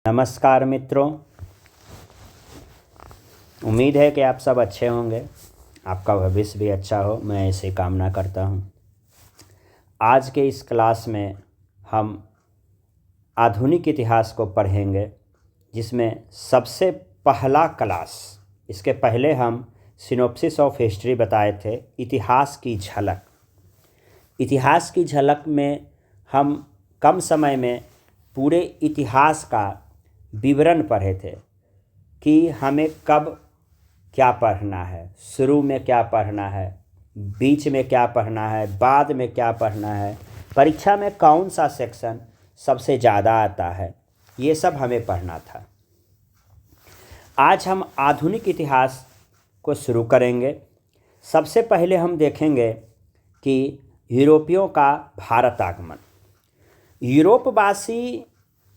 नमस्कार मित्रों, उम्मीद है कि आप सब अच्छे होंगे। आपका भविष्य भी अच्छा हो, मैं ऐसे कामना करता हूँ। आज के इस क्लास में हम आधुनिक इतिहास को पढ़ेंगे, जिसमें सबसे पहला क्लास, इसके पहले हम सिनॉप्सिस ऑफ हिस्ट्री बताए थे, इतिहास की झलक। इतिहास की झलक में हम कम समय में पूरे इतिहास का विवरण पढ़े थे कि हमें कब क्या पढ़ना है, शुरू में क्या पढ़ना है, बीच में क्या पढ़ना है, बाद में क्या पढ़ना है, परीक्षा में कौन सा सेक्शन सबसे ज़्यादा आता है, ये सब हमें पढ़ना था। आज हम आधुनिक इतिहास को शुरू करेंगे। सबसे पहले हम देखेंगे कि यूरोपियों का भारत आगमन। यूरोपवासी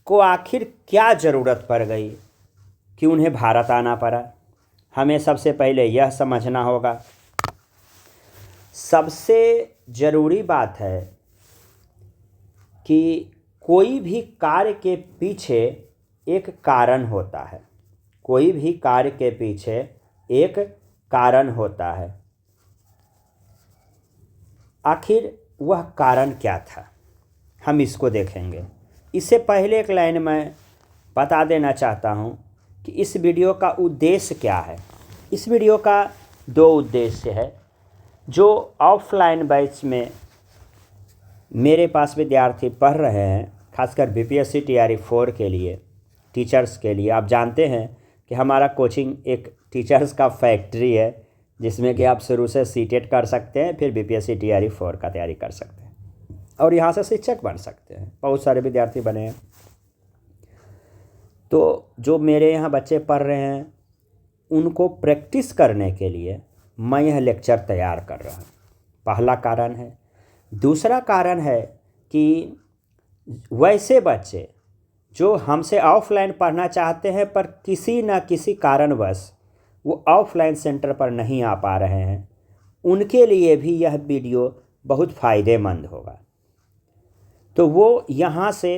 को आखिर क्या ज़रूरत पड़ गई कि उन्हें भारत आना पड़ा, हमें सबसे पहले यह समझना होगा। सबसे ज़रूरी बात है कि कोई भी कार्य के पीछे एक कारण होता है। कोई भी कार्य के पीछे एक कारण होता है। आखिर वह कारण क्या था, हम इसको देखेंगे। इससे पहले एक लाइन मैं बता देना चाहता हूँ कि इस वीडियो का उद्देश्य क्या है। इस वीडियो का दो उद्देश्य है। जो ऑफलाइन बैच में मेरे पास विद्यार्थी पढ़ रहे हैं, खासकर बीपीएससी टीआरई 4 के लिए, टीचर्स के लिए, आप जानते हैं कि हमारा कोचिंग एक टीचर्स का फैक्ट्री है, जिसमें कि आप शुरू से सीटेट कर सकते हैं, फिर बीपीएससी टीआरई 4 का तैयारी कर सकते हैं और यहाँ से शिक्षक बन सकते हैं। बहुत सारे विद्यार्थी बने हैं। तो जो मेरे यहाँ बच्चे पढ़ रहे हैं, उनको प्रैक्टिस करने के लिए मैं यह लेक्चर तैयार कर रहा हूँ। पहला कारण है। दूसरा कारण है कि वैसे बच्चे जो हमसे ऑफलाइन पढ़ना चाहते हैं पर किसी न किसी कारणवश वो ऑफलाइन सेंटर पर नहीं आ पा रहे हैं, उनके लिए भी यह वीडियो बहुत फ़ायदेमंद होगा। तो वो यहाँ से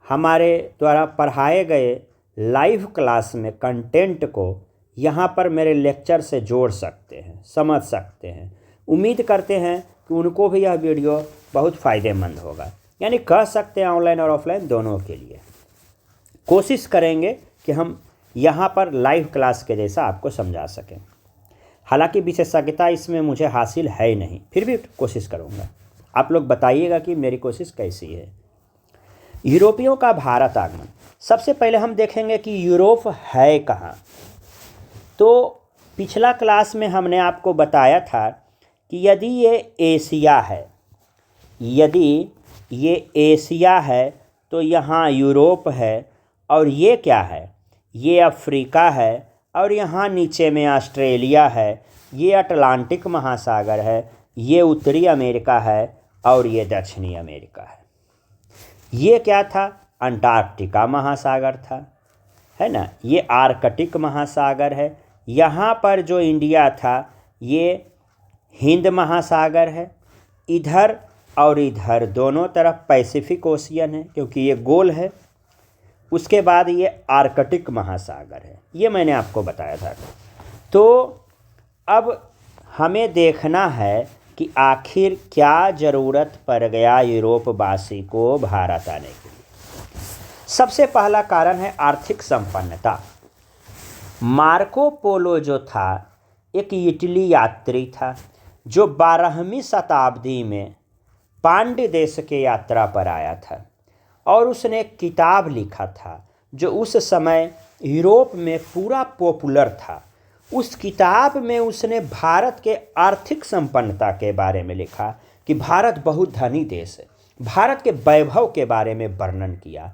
हमारे द्वारा पढ़ाए गए लाइव क्लास में कंटेंट को यहाँ पर मेरे लेक्चर से जोड़ सकते हैं, समझ सकते हैं। उम्मीद करते हैं कि उनको भी यह वीडियो बहुत फ़ायदेमंद होगा। यानी कह सकते हैं ऑनलाइन और ऑफलाइन दोनों के लिए। कोशिश करेंगे कि हम यहाँ पर लाइव क्लास के जैसा आपको समझा सकें। हालांकि विशेषज्ञता इसमें मुझे हासिल है ही नहीं, फिर भी कोशिश करूँगा। आप लोग बताइएगा कि मेरी कोशिश कैसी है। यूरोपियों का भारत आगमन। सबसे पहले हम देखेंगे कि यूरोप है कहाँ। तो पिछला क्लास में हमने आपको बताया था कि यदि ये एशिया है, यदि ये एशिया है तो यहाँ यूरोप है, और ये क्या है, ये अफ्रीका है, और यहाँ नीचे में ऑस्ट्रेलिया है, ये अटलांटिक महासागर है, ये उत्तरी अमेरिका है, और ये दक्षिणी अमेरिका है। ये क्या था, अंटार्कटिका महासागर था, है ना। ये आर्कटिक महासागर है। यहाँ पर जो इंडिया था ये हिंद महासागर है। इधर और इधर दोनों तरफ पैसिफिक ओशियन है, क्योंकि ये गोल है। उसके बाद ये आर्कटिक महासागर है, ये मैंने आपको बताया था। तो अब हमें देखना है कि आखिर क्या ज़रूरत पड़ गया यूरोपवासी को भारत आने के लिए। सबसे पहला कारण है आर्थिक संपन्नता। मार्को पोलो जो था एक इटली यात्री था, जो 12वीं शताब्दी में पांड्य देश के यात्रा पर आया था, और उसने एक किताब लिखा था जो उस समय यूरोप में पूरा पॉपुलर था। उस किताब में उसने भारत के आर्थिक संपन्नता के बारे में लिखा कि भारत बहुत धनी देश है। भारत के वैभव के बारे में वर्णन किया।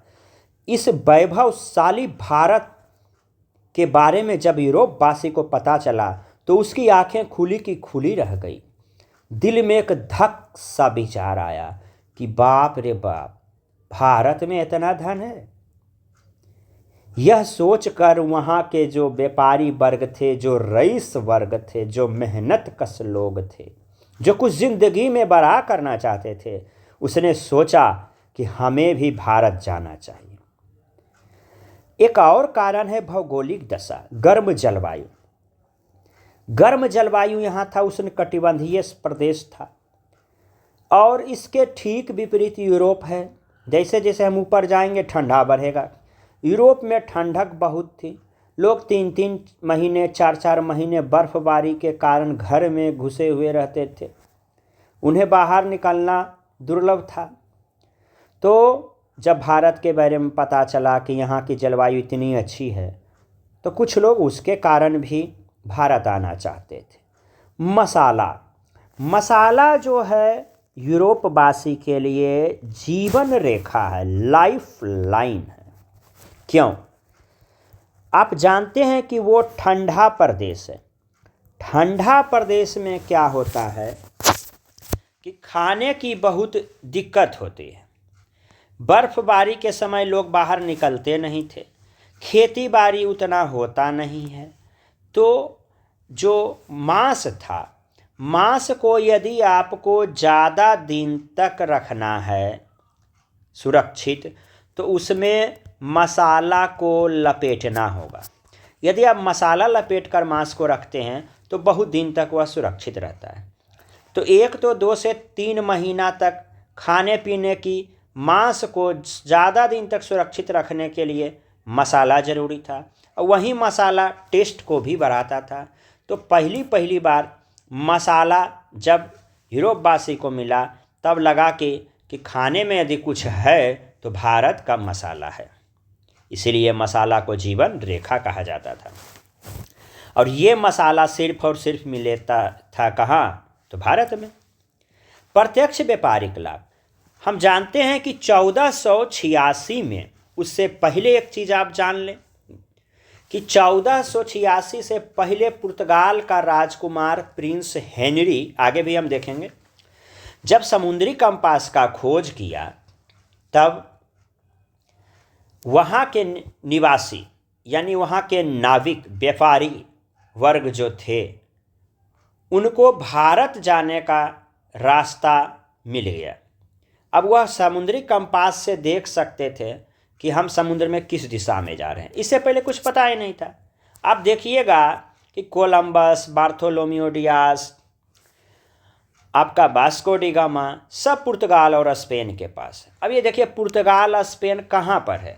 इस वैभवशाली भारत के बारे में जब यूरोपवासी को पता चला तो उसकी आंखें खुली की खुली रह गई। दिल में एक धक सा विचार आया कि बाप रे बाप, भारत में इतना धन है। यह सोचकर वहाँ के जो व्यापारी वर्ग थे, जो रईस वर्ग थे, जो मेहनत कश लोग थे, जो कुछ ज़िंदगी में बड़ा करना चाहते थे, उसने सोचा कि हमें भी भारत जाना चाहिए। एक और कारण है भौगोलिक दशा, गर्म जलवायु। गर्म जलवायु यहाँ था, उष्णकटिबंधीय प्रदेश था। और इसके ठीक विपरीत यूरोप है। जैसे जैसे हम ऊपर जाएंगे ठंडा बढ़ेगा। यूरोप में ठंडक बहुत थी। लोग 3-3 महीने 4-4 महीने बर्फबारी के कारण घर में घुसे हुए रहते थे। उन्हें बाहर निकलना दुर्लभ था। तो जब भारत के बारे में पता चला कि यहाँ की जलवायु इतनी अच्छी है, तो कुछ लोग उसके कारण भी भारत आना चाहते थे। मसाला जो है यूरोपवासी के लिए जीवन रेखा है, लाइफ लाइन है। क्यों? आप जानते हैं कि वो ठंडा प्रदेश है। ठंडा प्रदेश में क्या होता है कि खाने की बहुत दिक्कत होती है। बर्फबारी के समय लोग बाहर निकलते नहीं थे, खेती बाड़ी उतना होता नहीं है। तो जो मांस था, मांस को यदि आपको ज़्यादा दिन तक रखना है सुरक्षित, तो उसमें मसाला को लपेटना होगा। यदि आप मसाला लपेट कर मांस को रखते हैं तो बहुत दिन तक वह सुरक्षित रहता है। तो 2 से 3 महीना तक खाने पीने की, मांस को ज़्यादा दिन तक सुरक्षित रखने के लिए मसाला ज़रूरी था। और वही मसाला टेस्ट को भी बढ़ाता था। तो पहली बार मसाला जब यूरोपवासी को मिला, तब लगा कि खाने में यदि कुछ है तो भारत का मसाला है। इसीलिए मसाला को जीवन रेखा कहा जाता था। और ये मसाला सिर्फ और सिर्फ मिलता था कहाँ? तो भारत में। प्रत्यक्ष व्यापारिक लाभ, हम जानते हैं कि 1486 में, उससे पहले एक चीज़ आप जान लें कि 1486 से पहले पुर्तगाल का राजकुमार प्रिंस हेनरी, आगे भी हम देखेंगे, जब समुद्री कंपास का खोज किया, तब वहाँ के निवासी यानी वहाँ के नाविक, व्यापारी वर्ग जो थे, उनको भारत जाने का रास्ता मिल गया। अब वह समुद्री कंपास से देख सकते थे कि हम समुद्र में किस दिशा में जा रहे हैं। इससे पहले कुछ पता ही नहीं था। आप देखिएगा कि कोलंबस, बार्थोलोमियो डियास, आपका वास्को डी गामा, सब पुर्तगाल और स्पेन के पास है। अब ये देखिए पुर्तगाल स्पेन कहाँ पर है।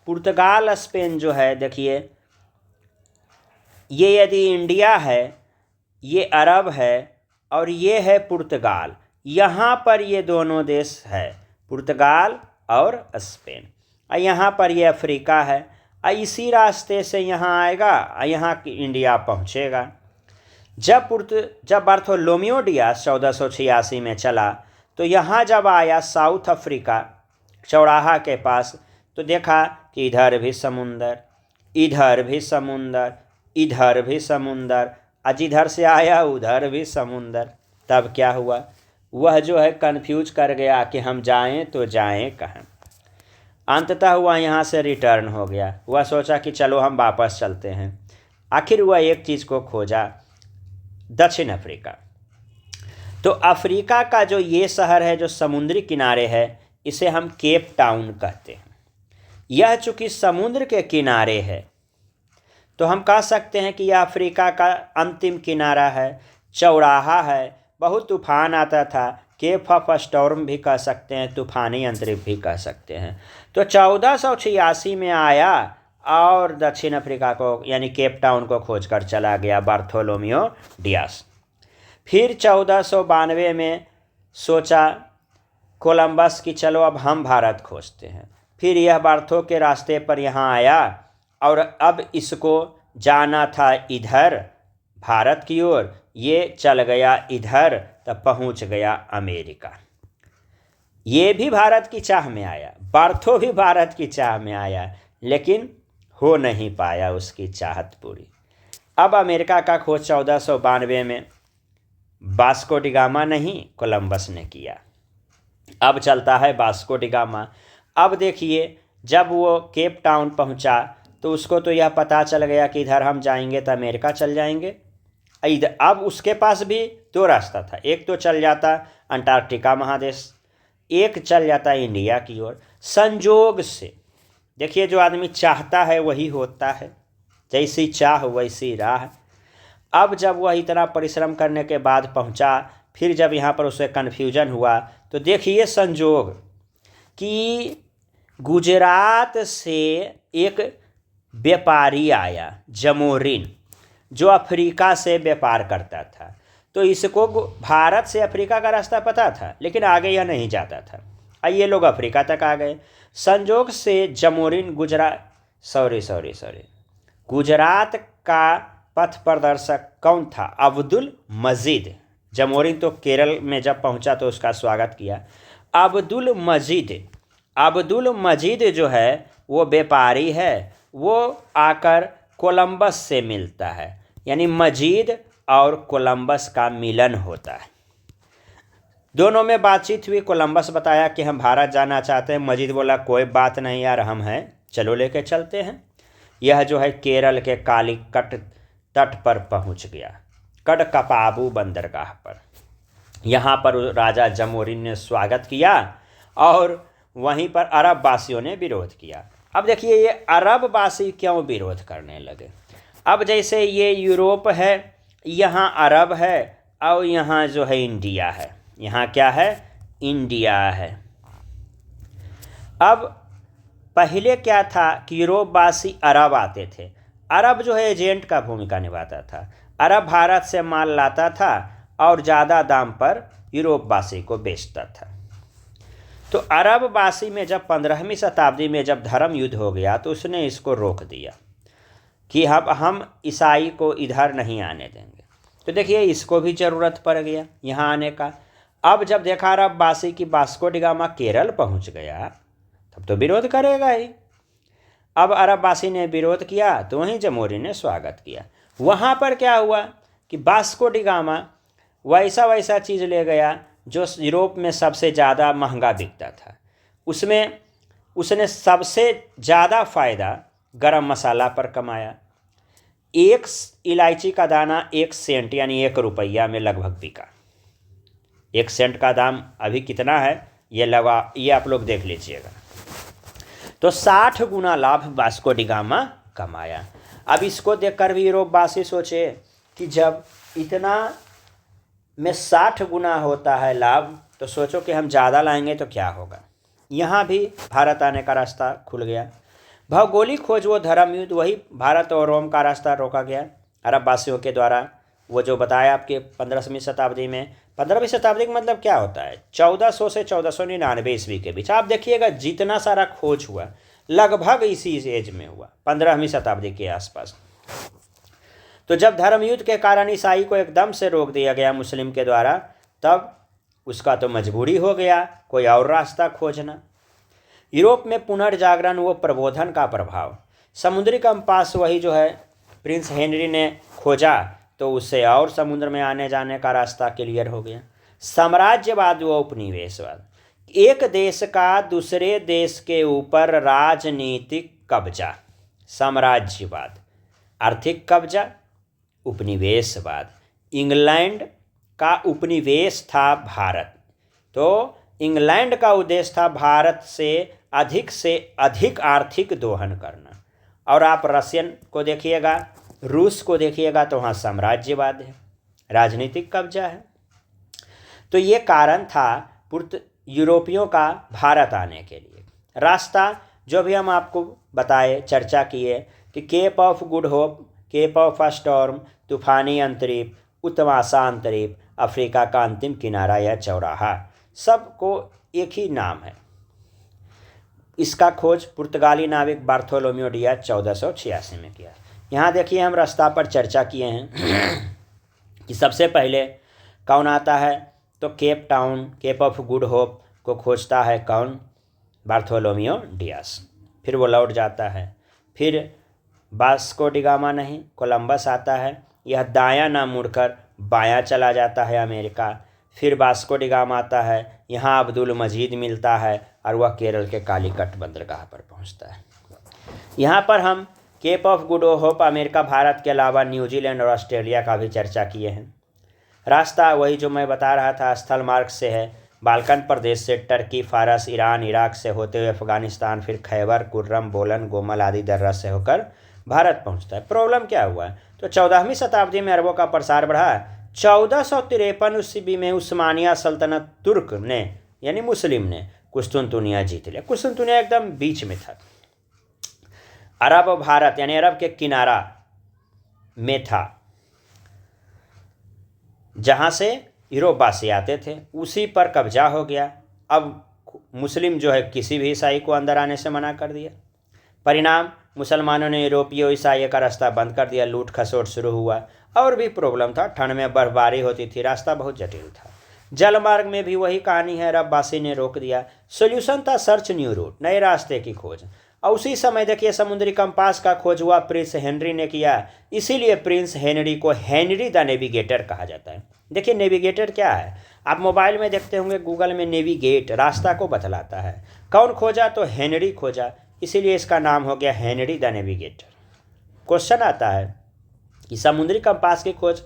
पुर्तगाल स्पेन जो है, देखिए ये यदि इंडिया है, ये अरब है और ये है पुर्तगाल। यहाँ पर ये दोनों देश है, पुर्तगाल और स्पेन। और यहाँ पर ये अफ्रीका है। और इसी रास्ते से यहाँ आएगा और यहाँ की इंडिया पहुँचेगा। जब बार्थोलोमियो डियास 1486 में चला, तो यहाँ जब आया साउथ अफ्रीका चौराहा के पास, तो देखा कि इधर भी समुंदर, इधर भी समुंदर, इधर भी समुंदर, आज इधर से आया उधर भी समुंदर। तब क्या हुआ? वह जो है कन्फ्यूज कर गया कि हम जाएं तो जाएं कहाँ। अंततः वह यहाँ से रिटर्न हो गया। वह सोचा कि चलो हम वापस चलते हैं। आखिर वह एक चीज़ को खोजा, दक्षिण अफ्रीका। तो अफ्रीका का जो ये शहर है जो समुद्री किनारे है, इसे हम केप टाउन कहते हैं। यह चूँकि समुद्र के किनारे है, तो हम कह सकते हैं कि यह अफ्रीका का अंतिम किनारा है, चौराहा है। बहुत तूफान आता था, केप ऑफ स्टॉर्म भी कह सकते हैं, तूफानी अंतरिक्ष भी कह सकते हैं। तो 1486 में आया और दक्षिण अफ्रीका को यानी केप टाउन को खोजकर चला गया बार्थोलोमियो डियास। फिर 1492 में सोचा कोलंबस कि चलो अब हम भारत खोजते हैं। फिर यह बार्थो के रास्ते पर यहाँ आया और अब इसको जाना था इधर भारत की ओर, ये चल गया इधर, तब पहुँच गया अमेरिका। ये भी भारत की चाह में आया, बार्थो भी भारत की चाह में आया, लेकिन हो नहीं पाया उसकी चाहत पूरी। अब अमेरिका का खोज 1492 में वास्को डी गामा नहीं, कोलंबस ने किया। अब चलता है वास्को डी गामा। अब देखिए जब वो केप टाउन पहुंचा, तो उसको तो यह पता चल गया कि इधर हम जाएंगे तो अमेरिका चल जाएंगे। इधर अब उसके पास भी 2 रास्ता था, एक तो चल जाता अंटार्कटिका महादेश, एक चल जाता इंडिया की ओर। संजोग से देखिए, जो आदमी चाहता है वही होता है, जैसी चाह वैसी राह। अब जब वह इतना परिश्रम करने के बाद पहुंचा, फिर जब यहाँ पर उसे कन्फ्यूजन हुआ, तो देखिए संजोग कि गुजरात से एक व्यापारी आया, जमोरिन, जो अफ्रीका से व्यापार करता था। तो इसको भारत से अफ्रीका का रास्ता पता था, लेकिन आगे यह नहीं जाता था। ये लोग अफ्रीका तक आ गए। संजोग से जमोरिन गुजरात का पथ प्रदर्शक कौन था? अब्दुल मजीद। जमोरिन तो केरल में जब पहुंचा तो उसका स्वागत किया। अब्दुल मजीद जो है वो व्यापारी है, वो आकर कोलंबस से मिलता है, यानी मजीद और कोलंबस का मिलन होता है। दोनों में बातचीत हुई। कोलंबस बताया कि हम भारत जाना चाहते हैं। मजीद बोला कोई बात नहीं यार, हम हैं, चलो लेके चलते हैं। यह जो है केरल के कालीकट तट पर पहुंच गया, कड़कपाबू बंदरगाह पर। यहाँ पर राजा जमोरिन ने स्वागत किया और वहीं पर अरब वासियों ने विरोध किया। अब देखिए, ये अरब वासी क्यों विरोध करने लगे? अब जैसे ये यूरोप है, यहाँ अरब है, और यहाँ जो है इंडिया है। यहाँ क्या है? इंडिया है। अब पहले क्या था कि यूरोपवासी अरब आते थे। अरब जो है एजेंट का भूमिका निभाता था। अरब भारत से माल लाता था और ज़्यादा दाम पर यूरोपवासी को बेचता था। तो अरबवासी में जब 15वीं शताब्दी में जब धर्म युद्ध हो गया, तो उसने इसको रोक दिया कि हम ईसाई को इधर नहीं आने देंगे। तो देखिए, इसको भी ज़रूरत पड़ गया यहाँ आने का। अब जब देखा अरबवासी की वास्को डी गामा केरल पहुँच गया, तब तो विरोध करेगा ही। अब अरबवासी ने विरोध किया तो वहीं जमोरिन ने स्वागत किया। वहाँ पर क्या हुआ कि वास्को डी गामा वैसा चीज़ ले गया जो यूरोप में सबसे ज़्यादा महंगा बिकता था। उसमें उसने सबसे ज़्यादा फ़ायदा गरम मसाला पर कमाया। एक इलायची का दाना 1 सेंट यानी 1 रुपया में लगभग बिका। 1 सेंट का दाम अभी कितना है ये आप लोग देख लीजिएगा। तो 60 गुना लाभ वास्को डी गामा कमाया। अब इसको देखकर भी यूरोपवासी सोचे कि जब इतना में 60 गुना होता है लाभ, तो सोचो कि हम ज़्यादा लाएंगे तो क्या होगा। यहाँ भी भारत आने का रास्ता खुल गया। भौगोलिक खोज वो धर्म युद्ध, वही भारत और रोम का रास्ता रोका गया अरबवासियों के द्वारा। वो जो बताया आपके 15वीं शताब्दी में, 15वीं शताब्दी का मतलब क्या होता है? 1400 से 1499 ईस्वी के बीच। आप देखिएगा जितना सारा खोज हुआ लगभग इसी एज में हुआ, 15वीं शताब्दी के आसपास। तो जब धर्म युद्ध के कारण ईसाई को एकदम से रोक दिया गया मुस्लिम के द्वारा, तब उसका तो मजबूरी हो गया कोई और रास्ता खोजना। यूरोप में पुनर्जागरण व प्रबोधन का प्रभाव, समुद्री कंपास वही जो है प्रिंस हेनरी ने खोजा, तो उससे और समुद्र में आने जाने का रास्ता क्लियर हो गया। साम्राज्यवाद व उपनिवेशवाद, एक देश का दूसरे देश के ऊपर राजनीतिक कब्जा। साम्राज्यवाद, आर्थिक कब्जा, उपनिवेशवाद। इंग्लैंड का उपनिवेश था भारत, तो इंग्लैंड का उद्देश्य था भारत से अधिक आर्थिक दोहन करना। और आप रशियन को देखिएगा, रूस को देखिएगा, तो वहाँ साम्राज्यवाद है, राजनीतिक कब्जा है। तो ये कारण था यूरोपियों का भारत आने के लिए। रास्ता जो भी हम आपको बताए, चर्चा किए कि Cape of Good Hope, Cape of Storm, तूफानी अंतरीप, उत्तमाशा अंतरीप, अफ्रीका का अंतिम किनारा या चौराहा, सबको एक ही नाम है। इसका खोज पुर्तगाली नाविक बार्थोलोम्यू डियाज 1486 में किया। यहाँ देखिए, हम रास्ता पर चर्चा किए हैं कि सबसे पहले कौन आता है, तो Cape Town, Cape of Good Hope को खोजता है कौन? Bartholomew Dias. फिर वो लौट जाता है। फिर वास्को डी गामा नहीं, कोलंबस आता है। यह दायां ना मुड़कर बायां चला जाता है अमेरिका। फिर वास्को डी गामा आता है, यहाँ अब्दुल मजीद मिलता है और वह केरल के कालीकट बंदरगाह पर पहुँचता है। यहाँ पर हम Cape of Good Hope, America, Bharat के अलावा न्यूजीलैंड और ऑस्ट्रेलिया का भी चर्चा किए हैं। रास्ता वही जो मैं बता रहा था, स्थल मार्ग से है, बाल्कन प्रदेश से टर्की, फारस, ईरान, इराक से होते हुए अफगानिस्तान, फिर खैबर, कुर्रम, बोलन, गोमल आदि दर्रा से होकर भारत पहुंचता है। प्रॉब्लम क्या हुआ? तो 14वीं शताब्दी में अरबों का प्रसार बढ़ा। 1453 ईस्वी में उस्मानिया सल्तनत तुर्क ने यानी मुस्लिम ने कुस्तुनतुनिया जीत लिया। कुस्तुनतुनिया एकदम बीच में था, अरब और भारत यानी अरब के किनारा में था, जहाँ से यूरोपवासी आते थे, उसी पर कब्जा हो गया। अब मुस्लिम जो है किसी भी ईसाई को अंदर आने से मना कर दिया। परिणाम, मुसलमानों ने यूरोपीय ईसाई का रास्ता बंद कर दिया, लूट खसोट शुरू हुआ। और भी प्रॉब्लम था, ठंड में बर्फबारी होती थी, रास्ता बहुत जटिल था। जलमार्ग में भी वही कहानी है, अरबवासी ने रोक दिया। सोल्यूशन था सर्च न्यू रूट, नए रास्ते की खोज। और उसी समय देखिए समुद्री कंपास का खोज हुआ, प्रिंस हेनरी ने किया। इसीलिए प्रिंस हेनरी को हेनरी द नेविगेटर कहा जाता है। देखिए नेविगेटर क्या है, आप मोबाइल में देखते होंगे, गूगल में नेविगेट रास्ता को बतलाता है। कौन खोजा? तो हेनरी खोजा, इसीलिए इसका नाम हो गया हेनरी द नेविगेटर। क्वेश्चन आता है कि समुद्री कंपास की खोज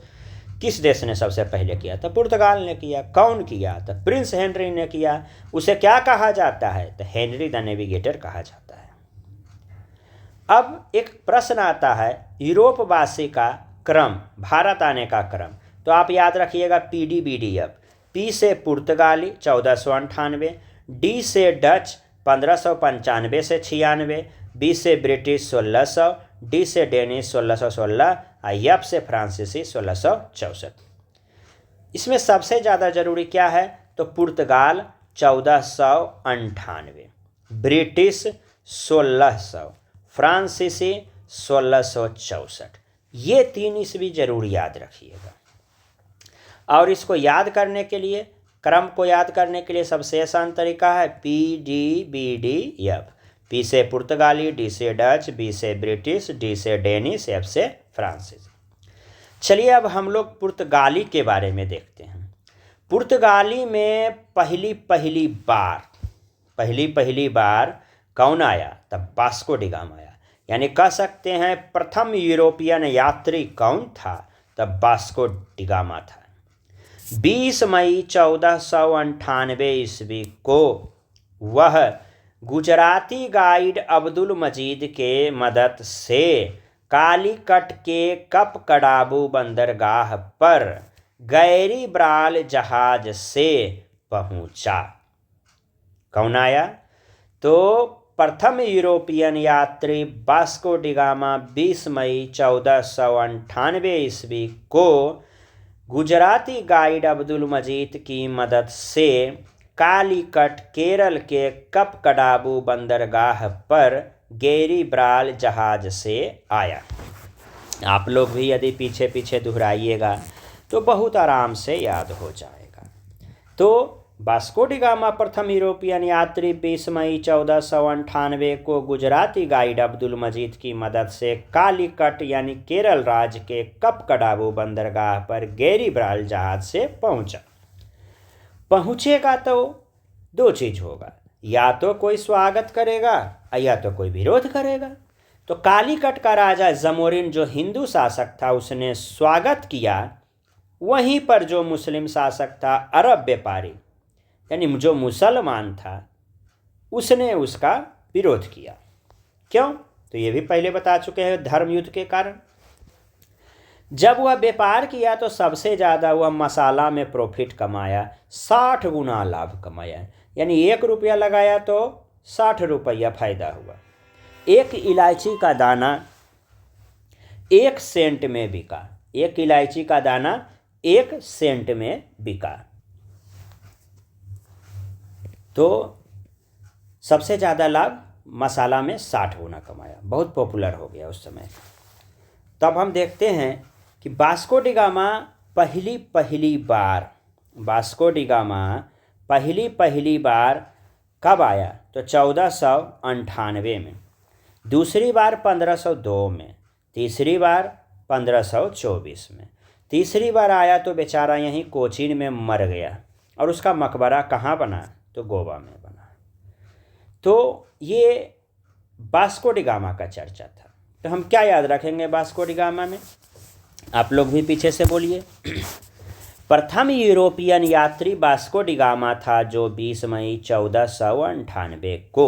किस देश ने सबसे पहले किया? तो पुर्तगाल ने किया। कौन किया? तो प्रिंस हेनरी ने किया। उसे क्या कहा जाता है? तो हेनरी द नेविगेटर कहा जाता है। अब एक प्रश्न आता है, यूरोपवासी का क्रम, भारत आने का क्रम। तो आप याद रखिएगा PDBDF। पी से पुर्तगाली 1498, डी से डच 1595 से 96, बी से ब्रिटिश 1600, डी से डेनिश 1616, एफ से फ्रांसीसी 1664। इसमें सबसे ज़्यादा जरूरी क्या है? तो पुर्तगाल 1498, ब्रिटिश 1600, फ्रांसीसी 1664। ये 3 ईस्वी जरूर याद रखिएगा। और इसको याद करने के लिए, क्रम को याद करने के लिए सबसे आसान तरीका है PDBDF। पी से पुर्तगाली, डी से डच, बी से ब्रिटिश, डी से डेनिश, एफ से फ्रांसीसी। चलिए अब हम लोग पुर्तगाली के बारे में देखते हैं। पुर्तगाली में पहली बार कौन आया? तब वास्को डी गामा आया। यानी कह सकते हैं प्रथम यूरोपियन यात्री कौन था? तब वास्को डी गामा था। 20 मई 1498 ईस्वी को वह गुजराती गाइड अब्दुल मजीद के मदद से कालीकट के कपकड़ाबू बंदरगाह पर गैरीब्राल जहाज से पहुंचा। कौन आया? तो प्रथम यूरोपियन यात्री वास्को डी गामा 20 मई 1498 ईस्वी को गुजराती गाइड अब्दुल मजीद की मदद से कालीकट केरल के कपकड़ाबू बंदरगाह पर गैरीब्राल जहाज से आया। आप लोग भी यदि पीछे पीछे दोहराइएगा तो बहुत आराम से याद हो जाएगा। तो वास्को डी गामा प्रथम यूरोपियन यात्री 20 मई 1498 को गुजराती गाइड अब्दुल मजीद की मदद से कालीकट यानी केरल राज्य के कपकड़ाबू बंदरगाह पर गैरीब्राल जहाज से पहुंचा। पहुंचेगा तो 2 चीज़ होगा, या तो कोई स्वागत करेगा या तो कोई विरोध करेगा। तो कालीकट का राजा जमोरिन जो हिंदू शासक था उसने स्वागत किया, वहीं पर जो मुस्लिम शासक था अरब व्यापारी यानी जो मुसलमान था उसने उसका विरोध किया। क्यों? तो ये भी पहले बता चुके हैं, धर्म युद्ध के कारण। जब वह व्यापार किया तो सबसे ज़्यादा वह मसाला में प्रॉफिट कमाया, 60 गुना लाभ कमाया। यानी 1 रुपया लगाया तो 60 रुपया फायदा हुआ। एक इलायची का दाना 1 सेंट में बिका। एक इलायची का दाना 1 सेंट में बिका। तो सबसे ज़्यादा लाभ मसाला में 60 गुना कमाया, बहुत पॉपुलर हो गया उस समय। तब हम देखते हैं कि वास्को डी गामा पहली बार कब आया? तो 1498 में, दूसरी बार 1502 में, तीसरी बार 1524 में। तीसरी बार आया तो बेचारा यहीं कोचीन में मर गया और उसका मकबरा कहाँ बना? तो गोवा में बना। तो ये वास्को डी गामा का चर्चा था। तो हम क्या याद रखेंगे वास्को डी गामा में? आप लोग भी पीछे से बोलिए। प्रथम यूरोपियन यात्री वास्को डी गामा था, जो 20 मई 1498 को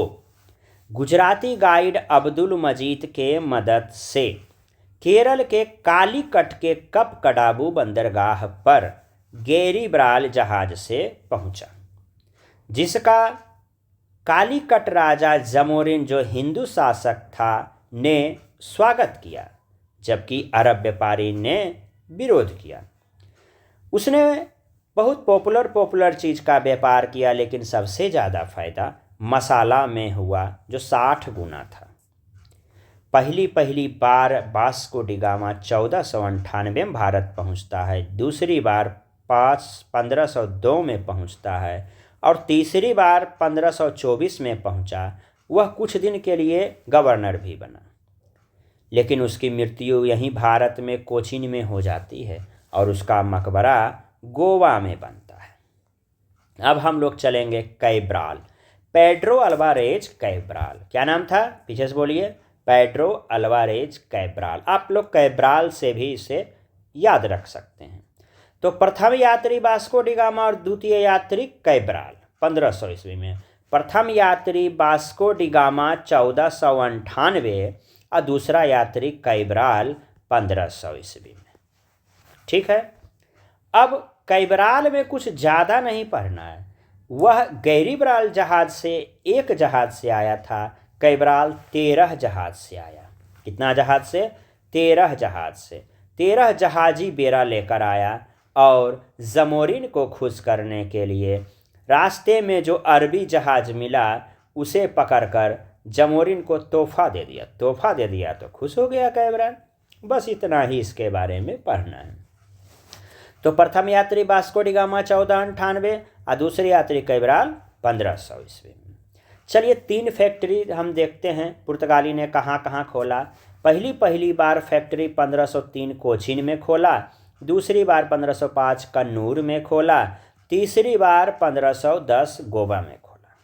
गुजराती गाइड अब्दुल मजीद के मदद से केरल के कालीकट के कपकडाबू बंदरगाह पर गैरीब्राल जहाज से पहुंचा, जिसका कालीकट राजा जमोरिन, जो हिंदू शासक था, ने स्वागत किया, जबकि अरब व्यापारी ने विरोध किया। उसने बहुत पॉपुलर चीज़ का व्यापार किया, लेकिन सबसे ज़्यादा फायदा मसाला में हुआ, जो 60 गुना था। पहली बार वास्को डी गामा 1498 में भारत पहुंचता है, दूसरी बार 1502 में पहुंचता है और तीसरी बार 1524 में पहुंचा। वह कुछ दिन के लिए गवर्नर भी बना, लेकिन उसकी मृत्यु यहीं भारत में कोचीन में हो जाती है और उसका मकबरा गोवा में बनता है। अब हम लोग चलेंगे कैब्राल, पेड्रो अल्वारेज कैब्राल। क्या नाम था? पीछे से बोलिए, पेड्रो अल्वारेज कैब्राल। आप लोग कैब्राल से भी इसे याद रख सकते हैं। तो प्रथम यात्री वास्को डी गामा और द्वितीय यात्री कैब्राल 1500 ईस्वी में। प्रथम यात्री वास्को डी गामा 1498 और दूसरा यात्री कैब्राल 1500 ईस्वी में। ठीक है। अब कैब्राल में कुछ ज़्यादा नहीं पढ़ना है। वह गैरीब्राल जहाज से एक जहाज से आया था, कैब्राल 13 जहाज से आया। कितना जहाज से? 13 जहाज से। 13 जहाजी बेड़ा लेकर आया और जमोरिन को खुश करने के लिए रास्ते में जो अरबी जहाज मिला उसे पकड़कर जमोरिन को तोहफा दे दिया तो खुश हो गया कैब्राल। बस इतना ही इसके बारे में पढ़ना है। तो प्रथम यात्री वास्को डी गामा 1498 और दूसरे यात्री कैब्राल 1500 ईस्वी में। चलिए 3 फैक्ट्री हम देखते हैं पुर्तगाली ने कहाँ कहाँ खोला। पहली बार फैक्ट्री 1503 कोचीन में खोला, दूसरी बार 1505 कन्नूर में खोला, तीसरी बार 1510 गोवा में खोला।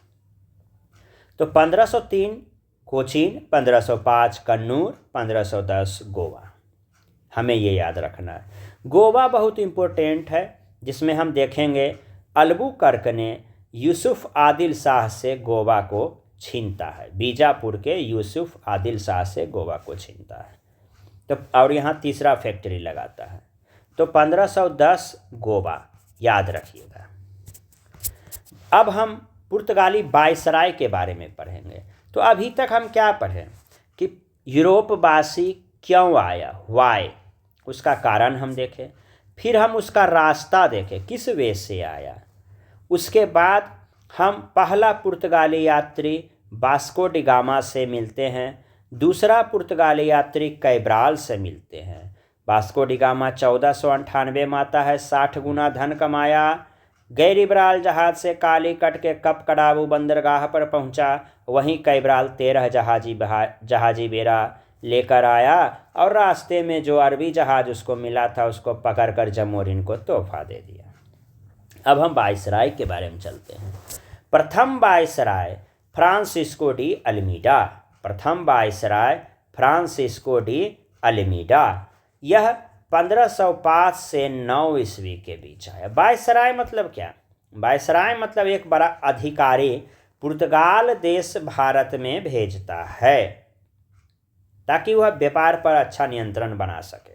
तो 1503 कोचीन, 1505 कन्नूर, 1510 गोवा। हमें ये याद रखना है। गोवा बहुत इम्पोर्टेंट है, जिसमें हम देखेंगे अल्बुकर्क ने यूसुफ आदिल शाह से गोवा को छीनता है। बीजापुर के यूसुफ आदिल शाह से गोवा को छीनता है। तो और यहाँ तीसरा फैक्ट्री लगाता है। तो 1510 गोवा याद रखिएगा। अब हम पुर्तगाली वायसराय के बारे में पढ़ेंगे। तो अभी तक हम क्या पढ़ें कि यूरोपवासी क्यों आया, वाई, उसका कारण हम देखें। फिर हम उसका रास्ता देखें, किस वे से आया। उसके बाद हम पहला पुर्तगाली यात्री वास्को डी गामा से मिलते हैं, दूसरा पुर्तगाली यात्री कैब्राल से मिलते हैं। वास्को डी गामा 1498 में आता है, 60 गुना धन कमाया। गैरीब्राल जहाज से कालीकट के कपकडाबू बंदरगाह पर पहुंचा। वहीं कैब्राल 13 जहाजी बेड़ा लेकर आया और रास्ते में जो अरबी जहाज उसको मिला था उसको पकड़कर जमोरिन को तोहफा दे दिया। अब हम वायसराय के बारे में चलते हैं। प्रथम वायसराय फ्रांसिस्को डी अल्मीडा। प्रथम वायसराय फ्रांसिस्को डी अल्मीडा। यह 1505 से 9 ईस्वी के बीच आया। वायसराय मतलब क्या? वायसराय मतलब एक बड़ा अधिकारी पुर्तगाल देश भारत में भेजता है ताकि वह व्यापार पर अच्छा नियंत्रण बना सके।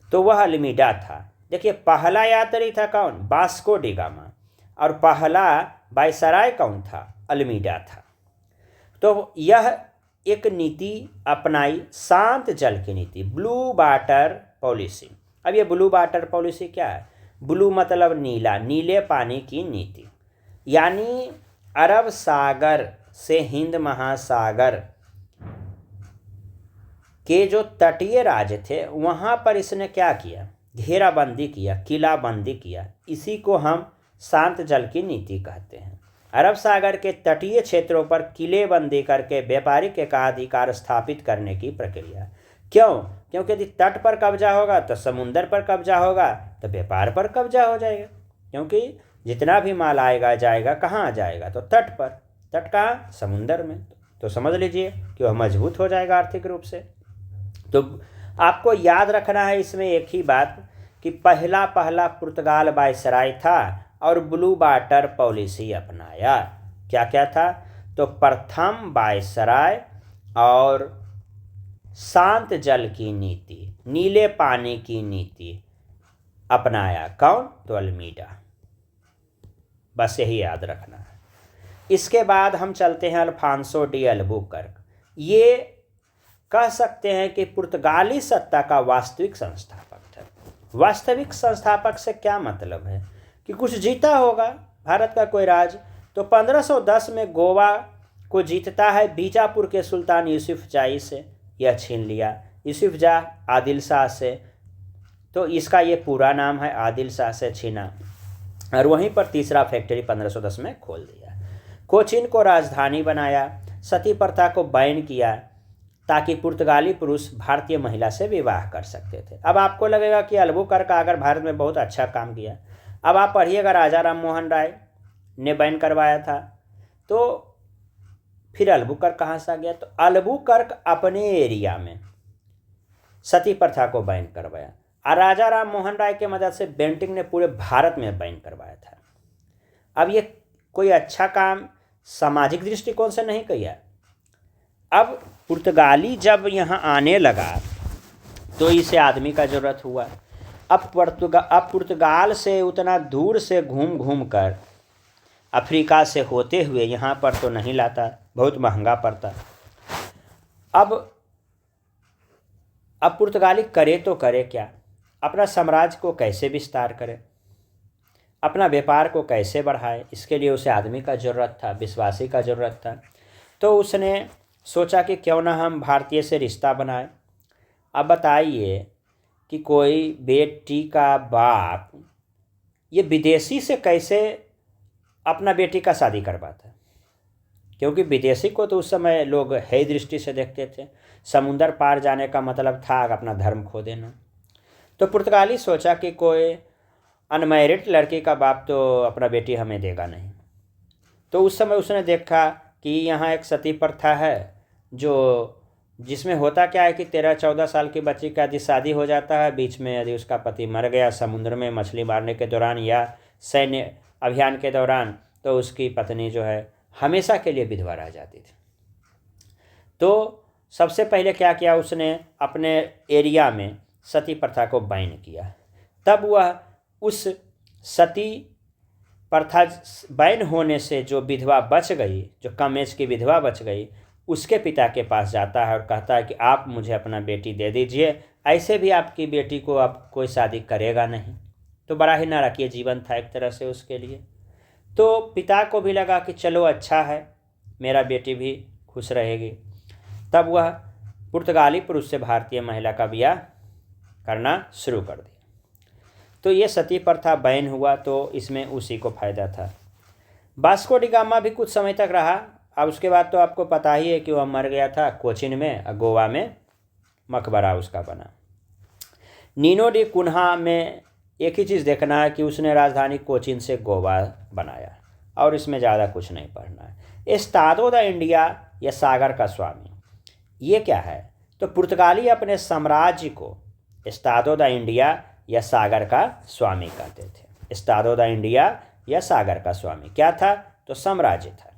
तो वह अल्मीडा था। देखिए, पहला यात्री था कौन? Vasco da gamma. और पहला वायसराय कौन था? अल्मीडा था। तो यह एक नीति अपनाई, शांत जल की नीति, ब्लू वाटर पॉलिसी। अब ये ब्लू वाटर पॉलिसी क्या है? ब्लू मतलब नीला, नीले पानी की नीति। यानी अरब सागर से हिंद महासागर के जो तटीय राज्य थे वहाँ पर इसने क्या किया? घेराबंदी किया, किलाबंदी किया। इसी को हम शांत जल की नीति कहते हैं। अरब सागर के तटीय क्षेत्रों पर किलेबंदी करके व्यापारिक एकाधिकार स्थापित करने की प्रक्रिया। क्यों? क्योंकि यदि तट पर कब्जा होगा तो समुंदर पर कब्जा होगा तो व्यापार पर कब्जा हो जाएगा। क्योंकि जितना भी माल आएगा जाएगा कहाँ आ जाएगा? तो तट पर। तट कहाँ? समुंदर में। तो समझ लीजिए कि वह मजबूत हो जाएगा आर्थिक रूप से। तो आपको याद रखना है इसमें एक ही बात कि पहला पहला पुर्तगाल वायसराय था और ब्लू वाटर पॉलिसी अपनाया। क्या क्या था? तो प्रथम वायसराय और शांत जल की नीति, नीले पानी की नीति अपनाया। कौन? तो अल्मीडा। बस यही याद रखना है। इसके बाद हम चलते हैं अल्फांसो डी अल्बुकर्क। ये कह सकते हैं कि पुर्तगाली सत्ता का वास्तविक संस्थापक था। वास्तविक संस्थापक से क्या मतलब है? कि कुछ जीता होगा भारत का कोई राज, तो 1510 में गोवा को जीतता है बीजापुर के सुल्तान यूसुफ जाही से, यह छीन लिया यूसुफ जाह आदिल शाह से, तो इसका ये पूरा नाम है, आदिल शाह से छीना। और वहीं पर तीसरा फैक्ट्री 1510 में खोल दिया। कोचीन को राजधानी बनाया, सती प्रथा को बैन किया ताकि पुर्तगाली पुरुष भारतीय महिला से विवाह कर सकते थे। अब आपको लगेगा कि अल्बुकर्क आकर भारत में बहुत अच्छा काम किया। अब आप पढ़िएगा, राजा राम मोहन राय ने बैन करवाया था, तो फिर अल्बुकर्क कहाँ से आ गया? तो अल्बुकर्क अपने एरिया में सती प्रथा को बैन करवाया और राजा राम मोहन राय के मदद से बेंटिंग ने पूरे भारत में बैन करवाया था। अब ये कोई अच्छा काम सामाजिक दृष्टिकोण से नहीं किया। अब पुर्तगाली जब यहाँ आने लगा तो इसे आदमी का ज़रूरत हुआ। अब पुर्तगाल से उतना दूर से घूम घूम कर अफ्रीका से होते हुए यहाँ पर तो नहीं लाता, बहुत महंगा पड़ता। अब पुर्तगाली करे तो करे क्या? अपना साम्राज्य को कैसे विस्तार करे, अपना व्यापार को कैसे बढ़ाए? इसके लिए उसे आदमी का ज़रूरत था, विश्वासी का ज़रूरत था। तो उसने सोचा कि क्यों ना हम भारतीय से रिश्ता बनाए। अब बताइए कि कोई बेटी का बाप ये विदेशी से कैसे अपना बेटी का शादी करवाता है? क्योंकि विदेशी को तो उस समय लोग है दृष्टि से देखते थे। समुंदर पार जाने का मतलब था अपना धर्म खो देना। तो पुर्तगाली सोचा कि कोई अनमैरिड लड़की का बाप तो अपना बेटी हमें देगा नहीं। तो उस समय उसने देखा कि यहाँ एक सती प्रथा है जिसमें होता क्या है कि 13-14 साल की बच्ची का यदि शादी हो जाता है, बीच में यदि उसका पति मर गया समुद्र में मछली मारने के दौरान या सैन्य अभियान के दौरान, तो उसकी पत्नी जो है हमेशा के लिए विधवा रह जाती थी। तो सबसे पहले क्या किया उसने? अपने एरिया में सती प्रथा को बैन किया। तब वह उस सती प्रथा बैन होने से जो विधवा बच गई, जो कम एज की विधवा बच गई, उसके पिता के पास जाता है और कहता है कि आप मुझे अपना बेटी दे दीजिए, ऐसे भी आपकी बेटी को अब कोई शादी करेगा नहीं। तो बड़ा ही नारकीय जीवन था एक तरह से उसके लिए। तो पिता को भी लगा कि चलो अच्छा है, मेरा बेटी भी खुश रहेगी। तब वह पुर्तगाली पुरुष से भारतीय महिला का ब्याह करना शुरू कर दिया। तो ये सती प्रथा बैन हुआ, तो इसमें उसी को फ़ायदा था। वास्को डी गामा भी कुछ समय तक रहा। अब उसके बाद तो आपको पता ही है कि वह मर गया था कोचीन में, गोवा में मकबरा उसका बना। नीनो डी कुन्हा में एक ही चीज़ देखना है कि उसने राजधानी कोचीन से गोवा बनाया, और इसमें ज़्यादा कुछ नहीं पढ़ना है। एस्टादो द इंडिया या सागर का स्वामी, ये क्या है? तो पुर्तगाली अपने साम्राज्य को एस्टादो द इंडिया या सागर का स्वामी कहते थे। एस्टादो द इंडिया या सागर का स्वामी क्या था? तो साम्राज्य था।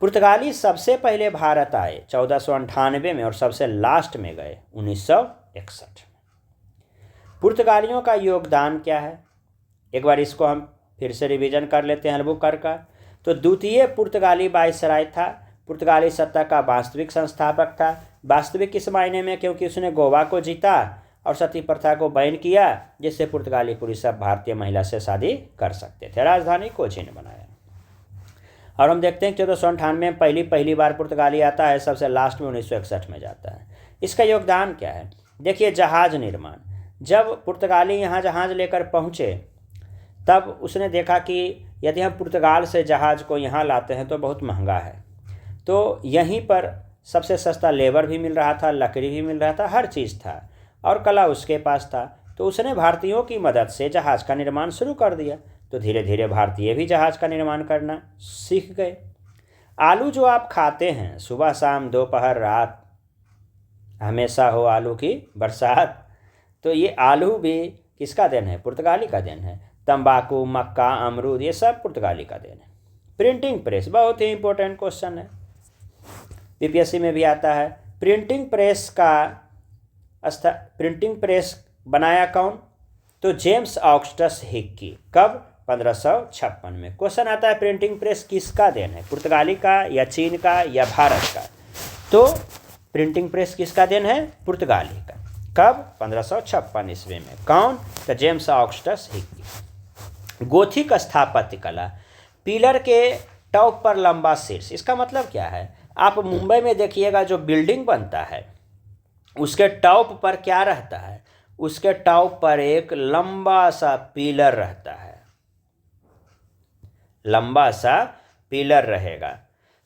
पुर्तगाली सबसे पहले भारत आए 1498 में और सबसे लास्ट में गए 1961 में। पुर्तगालियों का योगदान क्या है? एक बार इसको हम फिर से रिवीजन कर लेते हैं अल्बुकर्क का। तो द्वितीय पुर्तगाली वायसराय था, पुर्तगाली सत्ता का वास्तविक संस्थापक था। वास्तविक इस मायने में क्योंकि उसने गोवा को जीता और सती प्रथा को बैन किया, जिससे पुर्तगाली पुरुष सब भारतीय महिला से शादी कर सकते थे। राजधानी कोचीन बनाया। और हम देखते हैं 1498 में पहली बार पुर्तगाली आता है, सबसे लास्ट में 1961 में जाता है। इसका योगदान क्या है? देखिए, जहाज़ निर्माण। जब पुर्तगाली यहाँ जहाज़ लेकर पहुँचे तब उसने देखा कि यदि हम पुर्तगाल से जहाज़ को यहाँ लाते हैं तो बहुत महंगा है। तो यहीं पर सबसे सस्ता लेबर भी मिल रहा था, लकड़ी भी मिल रहा था, हर चीज़ था, और कला उसके पास था। तो उसने भारतीयों की मदद से जहाज़ का निर्माण शुरू कर दिया। तो धीरे धीरे भारतीय भी जहाज़ का निर्माण करना सीख गए। आलू जो आप खाते हैं सुबह शाम दोपहर रात, हमेशा हो आलू की बरसात, तो ये आलू भी किसका देन है? पुर्तगाली का देन है। तंबाकू, मक्का, अमरूद, ये सब पुर्तगाली का देन है। प्रिंटिंग प्रेस बहुत ही इंपॉर्टेंट क्वेश्चन है, पीपीएससी में भी आता है। प्रिंटिंग प्रेस बनाया कौन? तो जेम्स ऑगस्टस हिक्की। कब? 1556 में। क्वेश्चन आता है प्रिंटिंग प्रेस किसका देन है? पुर्तगाली का या चीन का या भारत का? तो प्रिंटिंग प्रेस किसका देन है? पुर्तगाली का। कब? 1556 ईस्वी में। कौन? तो जेम्स ऑगस्टस हिक्की। गोथिक स्थापत्य कला, पिलर के टॉप पर लंबा शीर्ष, इसका मतलब क्या है? आप मुंबई में देखिएगा जो बिल्डिंग बनता है उसके टॉप पर क्या रहता है? उसके टॉप पर एक लंबा सा पिलर रहता है, लंबा सा पिलर रहेगा।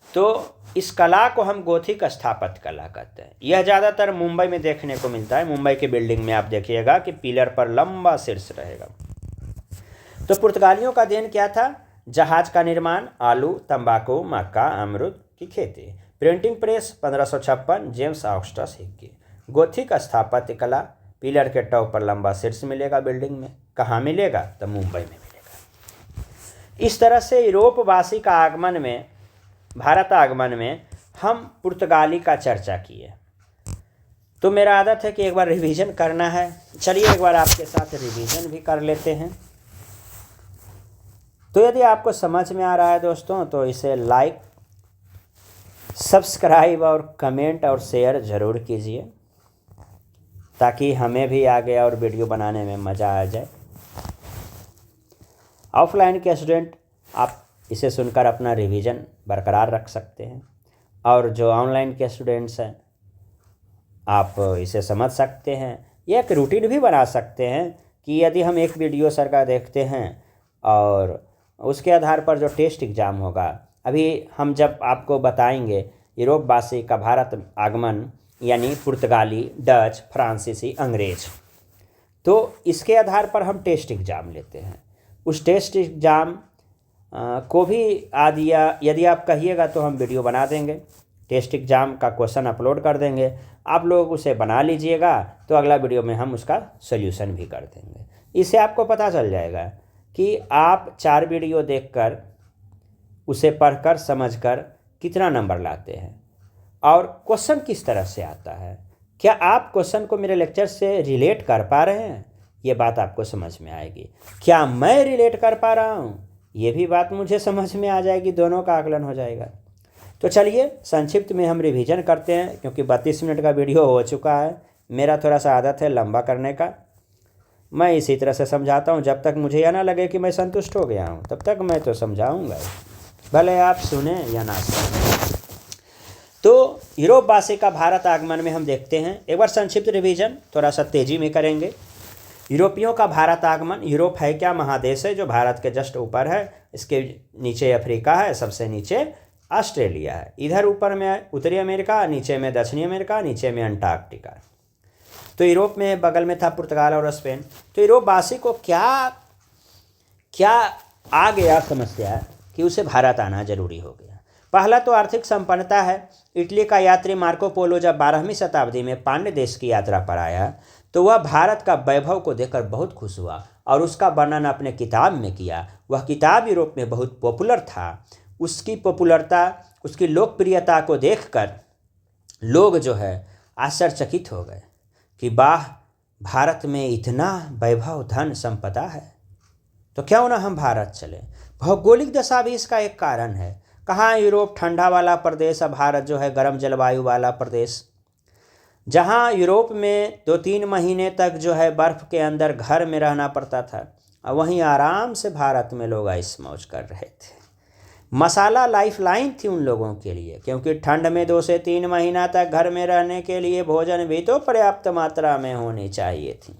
तो इस कला को हम गोथिक स्थापत्य कला कहते हैं। यह ज़्यादातर मुंबई में देखने को मिलता है। मुंबई के बिल्डिंग में आप देखिएगा कि पिलर पर लंबा शीर्ष रहेगा। तो पुर्तगालियों का देन क्या था? जहाज का निर्माण, आलू, तंबाकू, मक्का, अमरूद की खेती। Printing press 1556, James Augustus Hickey. Gothic स्थापत्य कला, पिलर के टॉप पर लंबा शीर्ष मिलेगा बिल्डिंग में। कहाँ मिलेगा? तो मुंबई में मिलेगा। इस तरह से यूरोपवासी का आगमन में, भारत आगमन में हम पुर्तगाली का चर्चा किए। तो मेरा आदत है कि एक बार रिवीजन करना है। चलिए एक बार आपके साथ रिवीजन भी कर लेते हैं। तो यदि आपको समझ में आ रहा है दोस्तों तो इसे लाइक, सब्सक्राइब और कमेंट और शेयर ज़रूर कीजिए ताकि हमें भी आगे और वीडियो बनाने में मज़ा आ जाए। ऑफलाइन के स्टूडेंट आप इसे सुनकर अपना रिवीजन बरकरार रख सकते हैं, और जो ऑनलाइन के स्टूडेंट्स हैं आप इसे समझ सकते हैं। ये एक रूटीन भी बना सकते हैं कि यदि हम एक वीडियो सर का देखते हैं और उसके आधार पर जो टेस्ट एग्ज़ाम होगा, अभी हम जब आपको बताएंगे यूरोपवासी का भारत आगमन यानी पुर्तगाली, डच, फ्रांसीसी, अंग्रेज, तो इसके आधार पर हम टेस्ट एग्ज़ाम लेते हैं। उस टेस्ट एग्ज़ाम को भी यदि आप कहिएगा तो हम वीडियो बना देंगे, टेस्ट एग्ज़ाम का क्वेश्चन अपलोड कर देंगे। आप लोग उसे बना लीजिएगा तो अगला वीडियो में हम उसका सोल्यूशन भी कर देंगे। इससे आपको पता चल जाएगा कि आप 4 वीडियो देखकर उसे पढ़कर समझकर कितना नंबर लाते हैं और क्वेश्चन किस तरह से आता है। क्या आप क्वेश्चन को मेरे लेक्चर से रिलेट कर पा रहे हैं? ये बात आपको समझ में आएगी। क्या मैं रिलेट कर पा रहा हूँ? ये भी बात मुझे समझ में आ जाएगी। दोनों का आकलन हो जाएगा। तो चलिए संक्षिप्त में हम रिवीजन करते हैं, क्योंकि 32 मिनट का वीडियो हो चुका है। मेरा थोड़ा सा आदत है लंबा करने का। मैं इसी तरह से समझाता हूँ, जब तक मुझे यह ना लगे कि मैं संतुष्ट हो गया हूँ तब तक मैं तो समझाऊँगा, भले आप सुने या ना सुने। तो यूरोपवासी का भारत आगमन में हम देखते हैं, एक बार संक्षिप्त रिवीजन थोड़ा सा तेज़ी में करेंगे। यूरोपियों का भारत आगमन। यूरोप है क्या? महादेश है जो भारत के जस्ट ऊपर है। इसके नीचे अफ्रीका है, सबसे नीचे ऑस्ट्रेलिया है, इधर ऊपर में उत्तरी अमेरिका, नीचे में दक्षिणी अमेरिका, नीचे में अंटार्कटिका। तो यूरोप में बगल में था पुर्तगाल और स्पेन। तो यूरोपवासी को क्या आ गया समस्या कि उसे भारत आना जरूरी हो गया। पहला तो आर्थिक संपन्नता है। इटली का यात्री मार्को पोलो जब 12वीं शताब्दी में पांड्य देश की यात्रा पर आया तो वह भारत का वैभव को देखकर बहुत खुश हुआ और उसका वर्णन अपने किताब में किया। वह किताब यूरोप में बहुत पॉपुलर था। उसकी पॉपुलरता, उसकी लोकप्रियता को देखकर लोग जो है आश्चर्यचकित हो गए कि वाह, भारत में इतना वैभव, धन, संपदा है, तो क्यों ना हम भारत चलें। भौगोलिक दशा भी इसका एक कारण है। कहाँ यूरोप ठंडा वाला प्रदेश है, भारत जो है गर्म जलवायु वाला प्रदेश। जहाँ यूरोप में 2-3 महीने तक जो है बर्फ़ के अंदर घर में रहना पड़ता था, और वहीं आराम से भारत में लोग ऐश मौज कर रहे थे। मसाला लाइफलाइन थी उन लोगों के लिए, क्योंकि ठंड में 2 से 3 महीना तक घर में रहने के लिए भोजन भी तो पर्याप्त मात्रा में होनी चाहिए थी।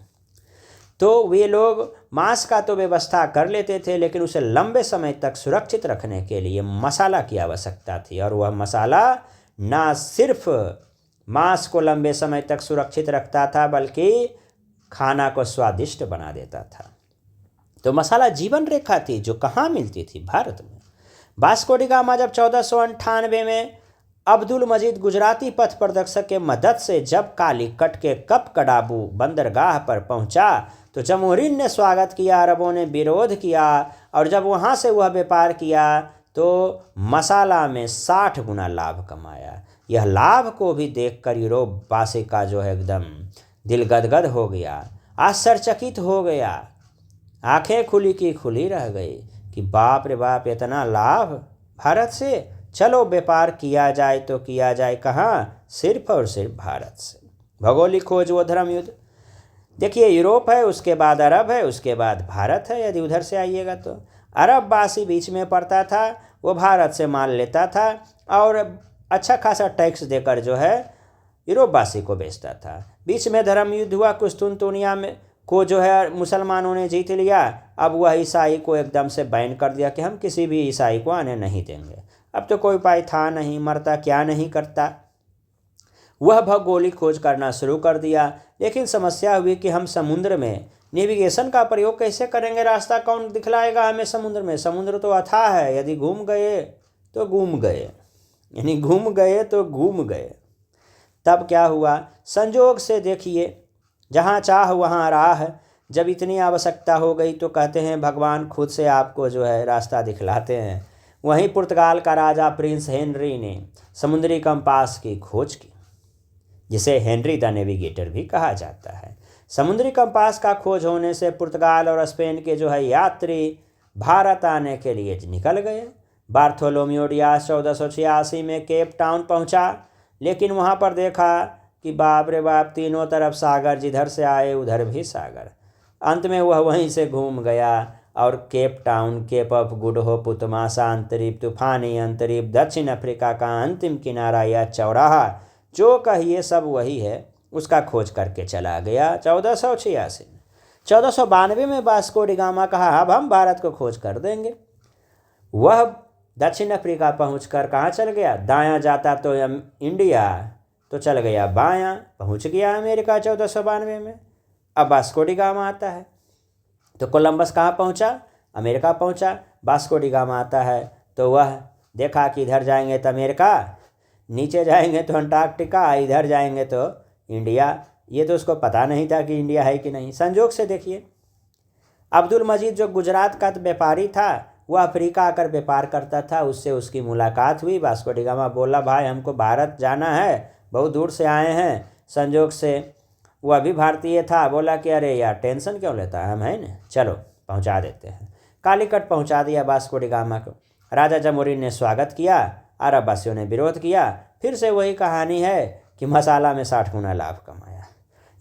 तो वे लोग मांस का तो व्यवस्था कर लेते थे, लेकिन उसे लंबे समय तक सुरक्षित रखने के लिए मसाला की आवश्यकता थी। और वह मसाला ना सिर्फ मांस को लंबे समय तक सुरक्षित रखता था बल्कि खाना को स्वादिष्ट बना देता था। तो मसाला जीवन रेखा थी जो कहाँ मिलती थी? भारत में। वास्को डी गामा जब 1498 में अब्दुल मजीद गुजराती पथ प्रदर्शक के मदद से जब कालीकट के कप कडाबू बंदरगाह पर पहुंचा तो जमोरिन ने स्वागत किया, अरबों ने विरोध किया, और जब वहां से वह व्यापार किया तो मसाला में 60 गुना लाभ कमाया। यह लाभ को भी देखकर यूरोप वासी का जो है एकदम दिल गदगद हो गया, आश्चर्यचकित हो गया, आंखें खुली की खुली रह गई कि बाप रे बाप, इतना लाभ भारत से। चलो व्यापार किया जाए तो किया जाए कहाँ, सिर्फ और सिर्फ भारत से। भौगोलिक खोज व धर्म युद्ध, देखिए यूरोप है, उसके बाद अरब है, उसके बाद भारत है। यदि उधर से आइएगा तो अरबवासी बीच में पड़ता था, वो भारत से माल लेता था और अच्छा खासा टैक्स देकर जो है यूरोपवासी को बेचता था। बीच में धर्म युद्ध हुआ, कुस्तुनतुनिया में को जो है मुसलमानों ने जीत लिया। अब वह ईसाई को एकदम से बैन कर दिया कि हम किसी भी ईसाई को आने नहीं देंगे। अब तो कोई उपाय था नहीं, मरता क्या नहीं करता। वह भौगोलिक खोज करना शुरू कर दिया, लेकिन समस्या हुई कि हम समुद्र में नेविगेशन का प्रयोग कैसे करेंगे, रास्ता कौन दिखलाएगा हमें समुद्र में। समुद्र तो अथाह है, यदि घूम गए तो घूम गए, यानी घूम गए तो घूम गए। तब क्या हुआ, संजोग से देखिए, जहाँ चाह वहाँ राह। जब इतनी आवश्यकता हो गई तो कहते हैं भगवान खुद से आपको जो है रास्ता दिखलाते हैं। वहीं पुर्तगाल का राजा प्रिंस हेनरी ने समुद्री कंपास की खोज की, जिसे हेनरी द नेविगेटर भी कहा जाता है। समुद्री कंपास का खोज होने से पुर्तगाल और स्पेन के जो है यात्री भारत आने के लिए निकल गए। बार्थोलोम्यू डियास 1486 में केप टाउन पहुंचा, लेकिन वहां पर देखा कि बाप रे बाप, तीनों तरफ सागर, जिधर से आए उधर भी सागर। अंत में वह वहीं से घूम गया और Cape Town, Cape of Good Hope, पुतमासा अंतरीप, तूफानी अंतरीप, दक्षिण अफ्रीका का अंतिम किनारा या चौराहा, जो कहिए सब वही है, उसका खोज करके चला गया 1486 में। 1492 में वास्को डी गामा कहा अब हम भारत को खोज कर देंगे। वह दक्षिण अफ्रीका पहुंचकर कहाँ चल गया, दायां जाता तो इंडिया, तो चल गया बायां, पहुंच गया अमेरिका 1492 में। अब वास्को डी गामा आता है तो कोलंबस कहाँ पहुंचा, अमेरिका पहुंचा। वास्को डी गामा आता है तो वह देखा कि इधर जाएंगे तो अमेरिका, नीचे जाएंगे तो अंटार्कटिका, इधर जाएंगे तो इंडिया। ये तो उसको पता नहीं था कि इंडिया है कि नहीं। संजोग से देखिए, अब्दुल मजीद जो गुजरात का व्यापारी था, वह अफ्रीका आकर व्यापार करता था, उससे उसकी मुलाकात हुई। वास्को डी गामा बोला भाई हमको भारत जाना है, बहुत दूर से आए हैं। संजोग से वह भी भारतीय था, बोला कि अरे यार टेंशन क्यों लेता है, हम हैं ना, चलो पहुंचा देते हैं। कालीकट पहुंचा दिया वास्को डी गामा को। राजा जमोरिन ने स्वागत किया, अरबवासियों ने विरोध किया। फिर से वही कहानी है कि मसाला में 60 गुना लाभ कमाया।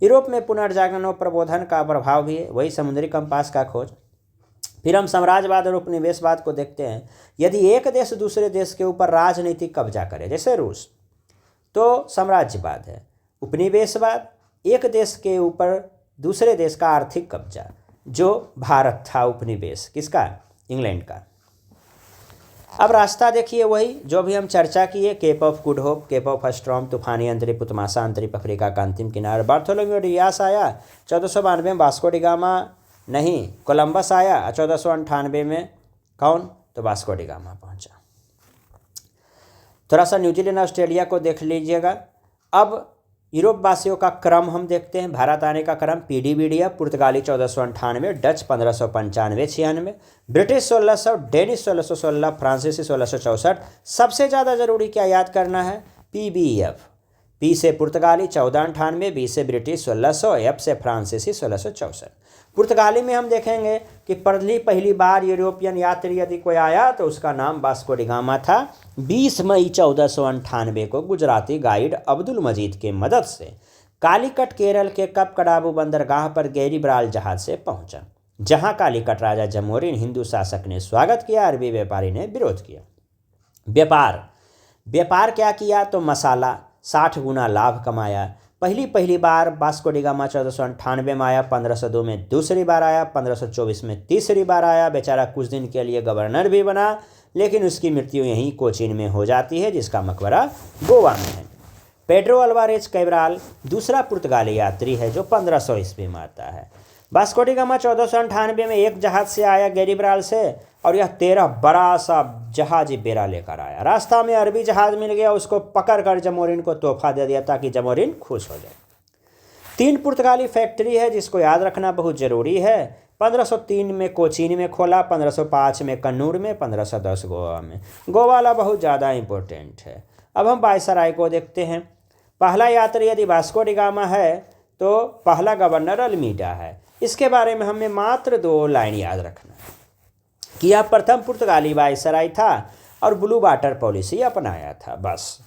यूरोप में पुनर्जागरण और प्रबोधन का प्रभाव भी है, वही समुद्री कंपास का खोज। फिर हम साम्राज्यवाद और उपनिवेशवाद को देखते हैं। यदि एक देश दूसरे देश के ऊपर राजनीतिक कब्जा करे, जैसे रूस, तो साम्राज्यवाद है। उपनिवेशवाद, एक देश के ऊपर दूसरे देश का आर्थिक कब्जा, जो भारत था उपनिवेश किसका, इंग्लैंड का। अब रास्ता देखिए वही जो भी हम चर्चा किए, Cape of Good Hope, Cape of Storm, तूफानी अंतरिप, पुतमासा अंतरिप, अफ्रीका का अंतिम किनारा। बार्थोलोम्यू डियास आया 1492 में, वास्को डी गामा नहीं, कोलंबस आया 1498 में। कौन, तो वास्को डी गामा पहुंचा। थोड़ा सा न्यूजीलैंड ऑस्ट्रेलिया को देख लीजिएगा। अब यूरोप वासियों का क्रम हम देखते हैं, भारत आने का क्रम। पीडीबीडिया पुर्तगाली 1498, डच 1595-96, ब्रिटिश 1600, डेनिश 1616, फ्रांसीसी 1664। सबसे ज़्यादा ज़रूरी क्या याद करना है, पीबीएफ। पी से पुर्तगाली 1498, बी से ब्रिटिश 1600, एफ से फ्रांसीसी 1664। पुर्तगाली में हम देखेंगे कि पहली बार यूरोपियन यात्री यदि कोई आया तो उसका नाम वास्को डी गामा था। 20 मई 1498 को गुजराती गाइड अब्दुल मजीद के मदद से कालीकट केरल के कप कडाबू बंदरगाह पर गैरीब्राल जहाज से पहुंचा, जहां कालीकट राजा जमोरिन हिंदू शासक ने स्वागत किया, अरबी व्यापारी ने विरोध किया। व्यापार क्या किया, तो मसाला 60 गुना लाभ कमाया। पहली बार वास्को डी गामा 1498 में आया, 1502 में दूसरी बार आया, 1524 में तीसरी बार आया। बेचारा कुछ दिन के लिए गवर्नर भी बना, लेकिन उसकी मृत्यु यहीं कोचीन में हो जाती है, जिसका मकबरा गोवा में है। पेड्रो अल्वारेज कैब्राल दूसरा पुर्तगाली यात्री है जो 1500 ईस्वी में आता है। वास्को डी गामा 1498 में एक जहाज से आया गैरीब्राल से, और यह 13 बड़ा सा जहाज बेड़ा लेकर आया। रास्ता में अरबी जहाज मिल गया, उसको पकड़कर जमोरिन को तोहफा दे दिया ताकि जमोरिन खुश हो जाए। 3 पुर्तगाली फैक्ट्री है जिसको याद रखना बहुत ज़रूरी है। 1503 में कोचीन में खोला, 1505 में कन्नूर में, 1510 गोवा में। गोवा वाला बहुत ज़्यादा इम्पोर्टेंट है। अब हम वायसराय को देखते हैं। पहला यात्री यदि वास्को डी गामा है तो पहला गवर्नर अल्मीडा है। इसके बारे में हमें मात्र 2 लाइन याद रखना है कि यह प्रथम पुर्तगाली वायसराय था और ब्लू वाटर पॉलिसी अपनाया था, बस।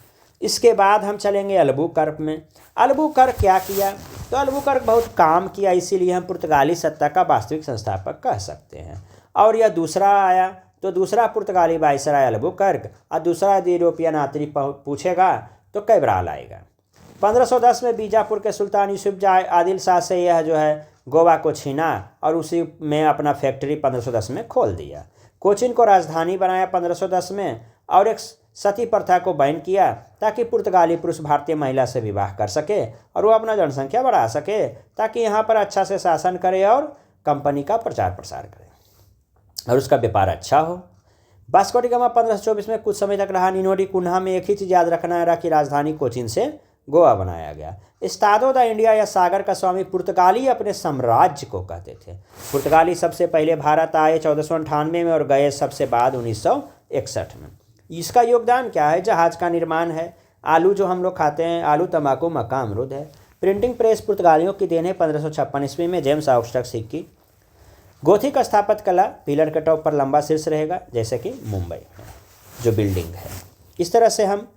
इसके बाद हम चलेंगे अल्बुकर्क में। अल्बुकर्क क्या किया? तो अल्बुकर्क बहुत काम किया, इसीलिए हम पुर्तगाली सत्ता का वास्तविक संस्थापक कह सकते हैं। और यह दूसरा आया तो दूसरा पुर्तगाली वायसराय अल्बुकर्क, और दूसरा यदि यूरोपियन यात्री पूछेगा तो कैब्राल आएगा। 1510 में बीजापुर के सुल्तान यूसुफ आदिल शाह से यह जो है गोवा को छीना और उसी में अपना फैक्ट्री 1510 में खोल दिया। कोचीन को राजधानी बनाया 1510 में और एक सती प्रथा को बैन किया ताकि पुर्तगाली पुरुष भारतीय महिला से विवाह कर सके और वो अपना जनसंख्या बढ़ा सके ताकि यहाँ पर अच्छा से शासन करे और कंपनी का प्रचार प्रसार करे और उसका व्यापार अच्छा हो। वास्को डी गामा 1524 में कुछ समय तक रहा। निनोडी कुन्हा में एक ही चीज़ याद रखना रहा कि राजधानी कोचीन से गोवा बनाया गया। एस्टादो द इंडिया या सागर का स्वामी पुर्तगाली अपने साम्राज्य को कहते थे। पुर्तगाली सबसे पहले भारत आए 1498 में और गए सबसे बाद 1961 में। इसका योगदान क्या है? जहाज का निर्माण है, आलू जो हम लोग खाते हैं, आलू, तंबाकू, मक्का, अमरूद है। प्रिंटिंग प्रेस पुर्तगालियों की देन है 1556 ईस्वी में, जेम्स ऑक्सटक सिक्की। गोथिक स्थापत्य कला, पिलर के टॉप पर लंबा शीर्ष रहेगा जैसे कि मुंबई में जो बिल्डिंग है। इस तरह से हम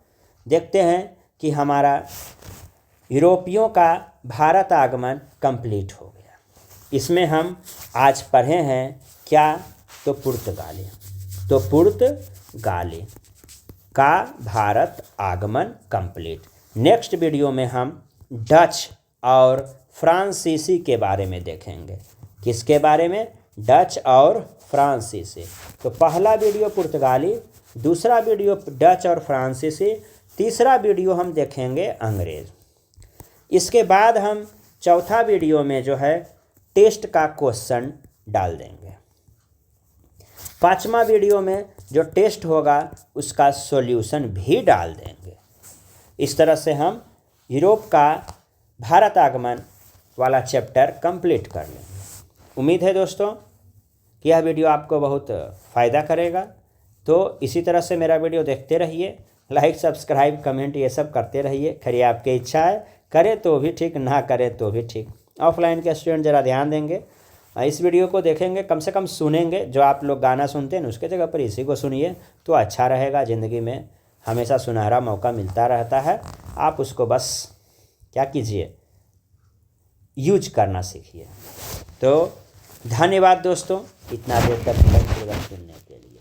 देखते हैं कि हमारा यूरोपियों का भारत आगमन कंप्लीट हो गया। इसमें हम आज पढ़े हैं क्या? तो पुर्तगाली का भारत आगमन कंप्लीट। नेक्स्ट वीडियो में हम डच और फ्रांसीसी के बारे में देखेंगे। किसके बारे में? डच और फ्रांसीसी। तो पहला वीडियो पुर्तगाली, दूसरा वीडियो डच और फ्रांसीसी, तीसरा वीडियो हम देखेंगे अंग्रेज़। इसके बाद हम चौथा वीडियो में जो है टेस्ट का क्वेश्चन डाल देंगे। पांचवा वीडियो में जो टेस्ट होगा उसका सॉल्यूशन भी डाल देंगे। इस तरह से हम यूरोप का भारत आगमन वाला चैप्टर कंप्लीट कर लेंगे। उम्मीद है दोस्तों कि यह वीडियो आपको बहुत फ़ायदा करेगा। तो इसी तरह से मेरा वीडियो देखते रहिए, लाइक, सब्सक्राइब, कमेंट ये सब करते रहिए। खैर आपकी इच्छा है, करें तो भी ठीक, ना करें तो भी ठीक। ऑफलाइन के स्टूडेंट ज़रा ध्यान देंगे, इस वीडियो को देखेंगे, कम से कम सुनेंगे। जो आप लोग गाना सुनते हैं उसके जगह पर इसी को सुनिए तो अच्छा रहेगा। ज़िंदगी में हमेशा सुनहरा मौका मिलता रहता है, आप उसको बस क्या कीजिए, यूज करना सीखिए। तो धन्यवाद दोस्तों, इतना देर तक सुनने के लिए।